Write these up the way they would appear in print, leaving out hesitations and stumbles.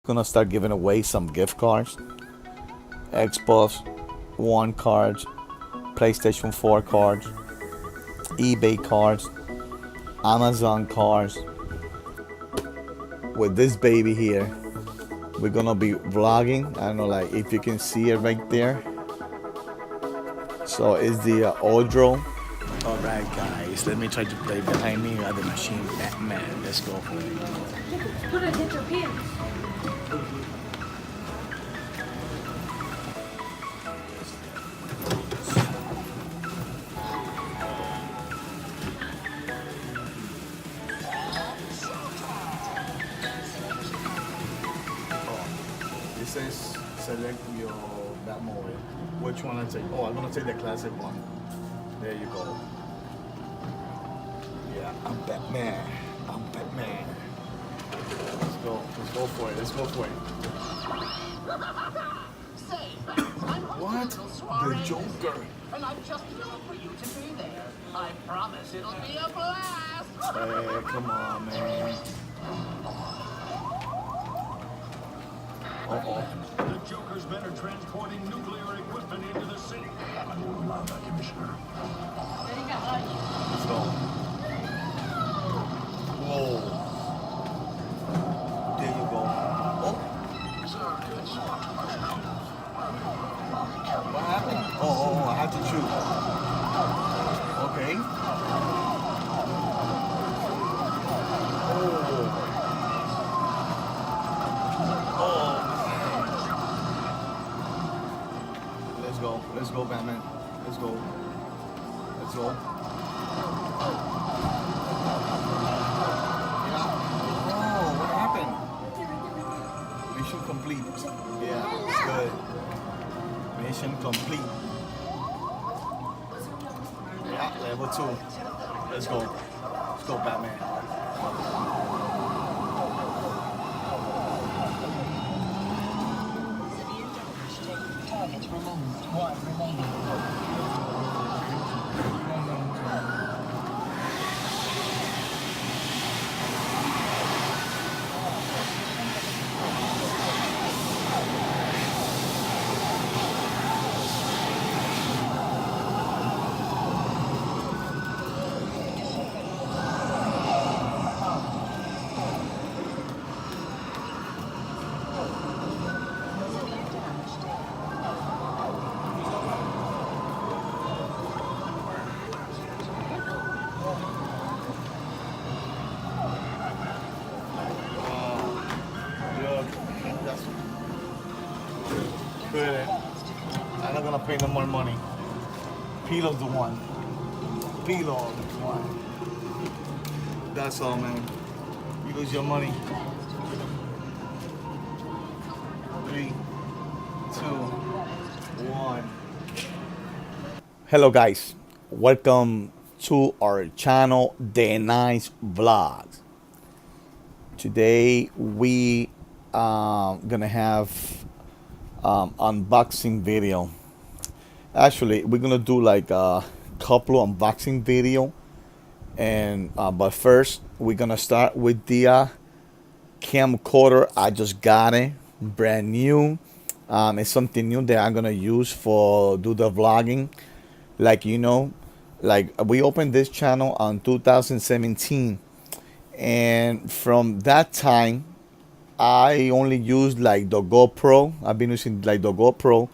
Gonna start giving away some gift cards, Xbox One cards, PlayStation 4 cards, eBay cards, Amazon cards. With this baby here, we're gonna be vlogging. I don't know, like if you can see it right there. So it's the ORDRO. All right, guys, let me try to play behind me. The machine Batman. Let's go. Put it in your pants. It says select your Batmobile. Which one I take? Oh, I'm gonna take the classic one. There you go. Yeah, I'm Batman. I'm Batman. Let's go. Let's go for it. Let's go for it. What? The Joker. And I've just filled for you to be there. I promise it'll be a blast. Hey, come on, man. The Joker's men are transporting nuclear equipment into the city. I won't allow that, Commissioner. Let's go. Whoa. There you go. Oh. What happened? Oh, I had to shoot. Okay. Let's go, Batman. Let's go. Let's go. Yeah. Oh, what happened? Mission complete. Yeah, it's good. Mission complete. Yeah, level 2. Let's go. Let's go, Batman. Target removed. One remaining. Good. I'm not gonna pay no more money. Pilo's the one. Pilo is the one. That's all, man. You lose your money. 3, 2, 1. Hello, guys. Welcome to our channel, The Nice Vlogs. Today we gonna have unboxing video. Actually, we're gonna do like a couple of unboxing video, and but first we're gonna start with the camcorder. I just got it, brand new. It's something new that I'm gonna use for do the vlogging. Like, you know, like we opened this channel on 2017, and from that time I only used like the GoPro. I've been using like the GoPro,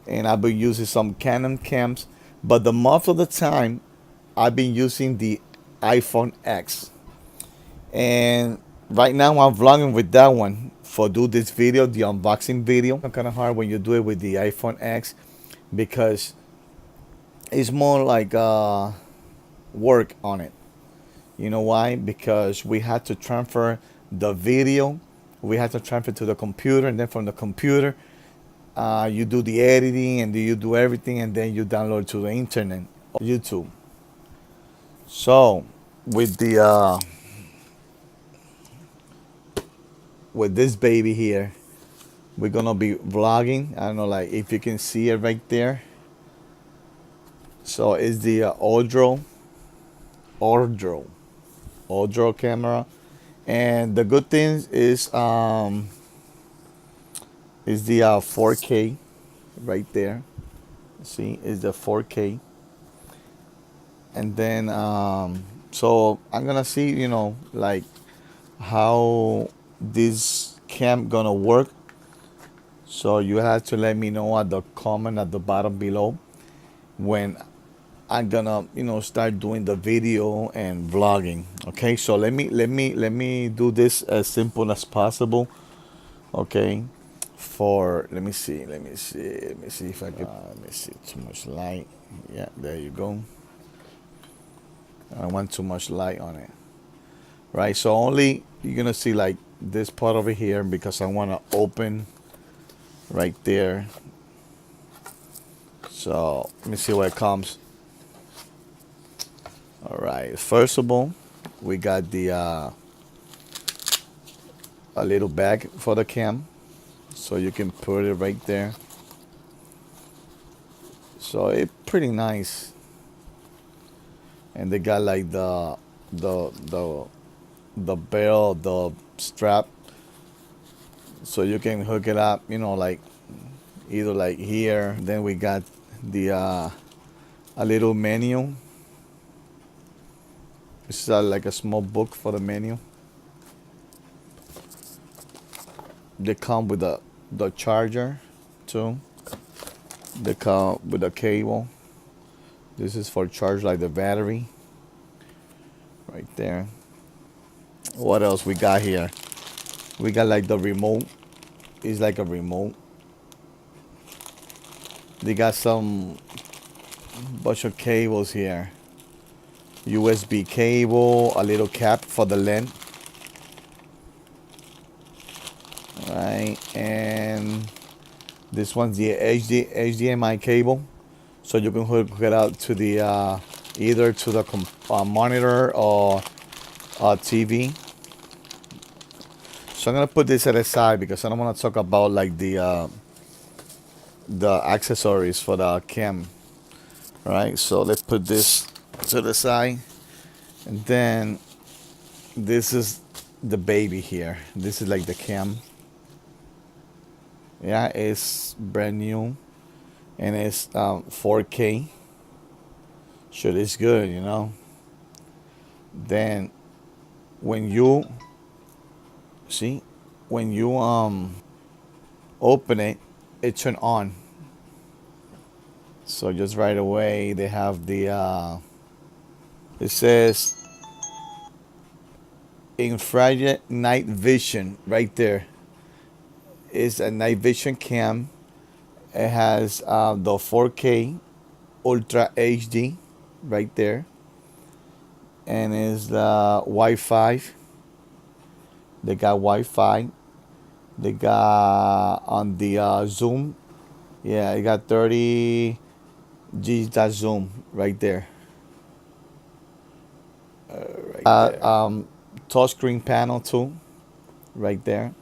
and I've been using some Canon cams. But the most of the time, I've been using the iPhone X. And right now, I'm vlogging with that one for do this video, the unboxing video. It's kind of hard when you do it with the iPhone X because it's more like work on it. You know why? Because we had to transfer the video. We had to transfer to the computer, and then from the computer, you do the editing and you do everything, and then you download to the internet, YouTube. So with the with this baby here, we're gonna be vlogging. I don't know, like if you can see it right there. So it's the ORDRO camera, and the good thing is is the 4K right there. See, is the 4K. And then so I'm gonna see, like how this cam gonna work. So you have to let me know at the comment at the bottom below when I'm gonna, start doing the video and vlogging. Okay, so let me do this as simple as possible. Okay, for let me see if I can. Let me see, too much light. Yeah, there you go. I don't want too much light on it. Right, so only you're gonna see like this part over here because I want to open right there. So let me see where it comes. All right, first of all, we got the a little bag for the cam, so you can put it right there. So it's pretty nice, and they got like the the the bell, the strap, so you can hook it up. Like either like here. Then we got the a little menu. It's like a small book for the menu. They come with the charger too. They come with a cable. This is for charge like the battery. Right there. What else we got here? We got like the remote. It's like a remote. They got some bunch of cables here. USB cable, a little cap for the lens. Right, and this one's the HDMI cable, so you can hook it out to the either to the monitor or TV. So I'm gonna put this at the side because I don't want to talk about like the accessories for the cam. Right, so let's put this to the side, and then this is the baby here. This is like the cam. Yeah, it's brand new, and it's 4K. Sure, it's good. Then when you see, when you open it, it turn on. So just right away they have the it says infrared night vision right there. It's a night vision cam. It has the 4K Ultra HD right there, and is the Wi-Fi. They got Wi-Fi. They got on the zoom. Yeah, it got 30 G that zoom right there. Touchscreen panel too, right there.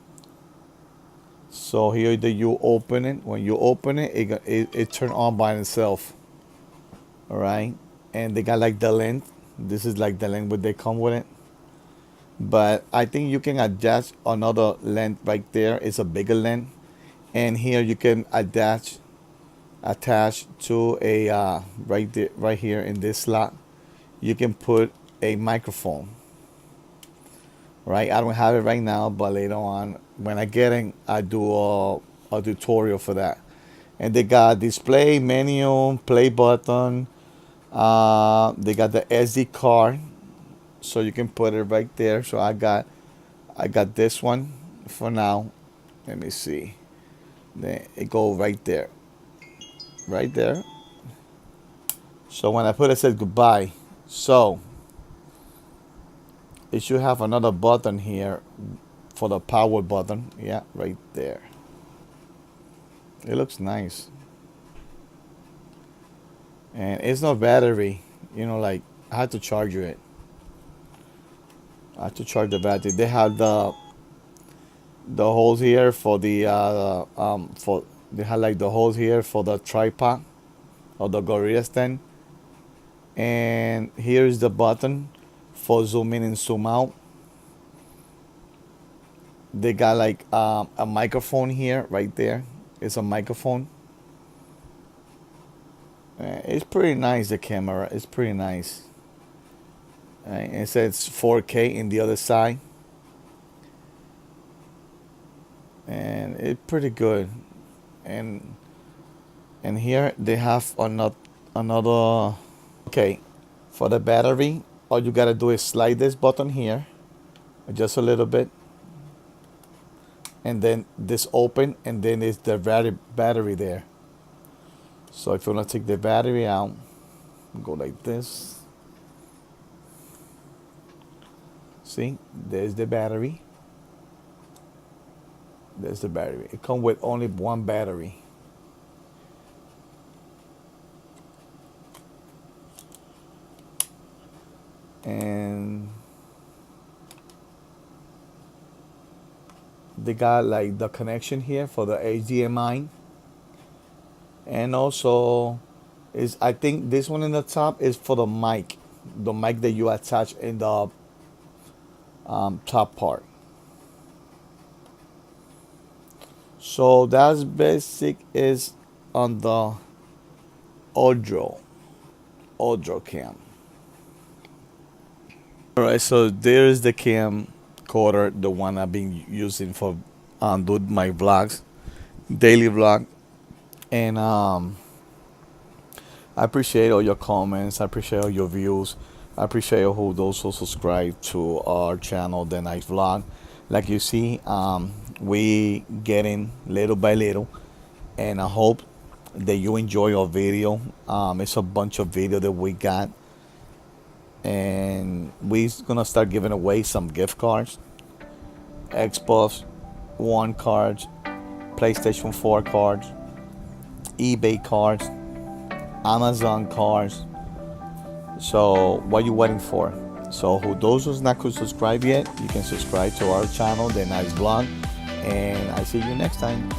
So here that you open it. When you open it, it turn on by itself. All right, and they got like the length. This is like the length what they come with it. But I think you can adjust another length right there. It's a bigger length, and here you can attach to a right there, right here in this slot. You can put a microphone. Right, I don't have it right now, but later on when I get in, I do a tutorial for that. And they got display menu, play button. They got the SD card, so you can put it right there. So I got this one for now. Let me see. Then it go right there, right there. So when I put it, it says goodbye. So it should have another button here for the power button. Yeah, right there. It looks nice. And it's no battery. Like I had to charge it. I have to charge the battery. They have the holes here for the for they have like the holes here for the tripod or the gorilla stand. And here is the button for zoom in and zoom out. They got like a microphone here, right there. It's a microphone. It's pretty nice. The camera. It's pretty nice. It says 4K in the other side, and it's pretty good. And here they have another. Okay, for the battery, all you gotta do is slide this button here, just a little bit, and then this open, and then it's the battery there. So if you wanna take the battery out, go like this. See, there's the battery. There's the battery. It comes with only one battery. And they got like the connection here for the HDMI. And also is, I think this one in the top is for the mic that you attach in the top part. So that's basic is on the ORDRO cam. All right, so there is the camcorder, the one I've been using for do my vlogs, daily vlog. And I appreciate all your comments. I appreciate all your views. I appreciate all those who subscribe to our channel, The Night Vlog. Like you see, we getting little by little, and I hope that you enjoy our video. It's a bunch of video that we got, and we're gonna start giving away some gift cards, Xbox One cards, PlayStation 4 cards, eBay cards, Amazon cards. So what you waiting for? So who those who's not could subscribe yet, you can subscribe to our channel, The Nice Vlog, and I see you next time.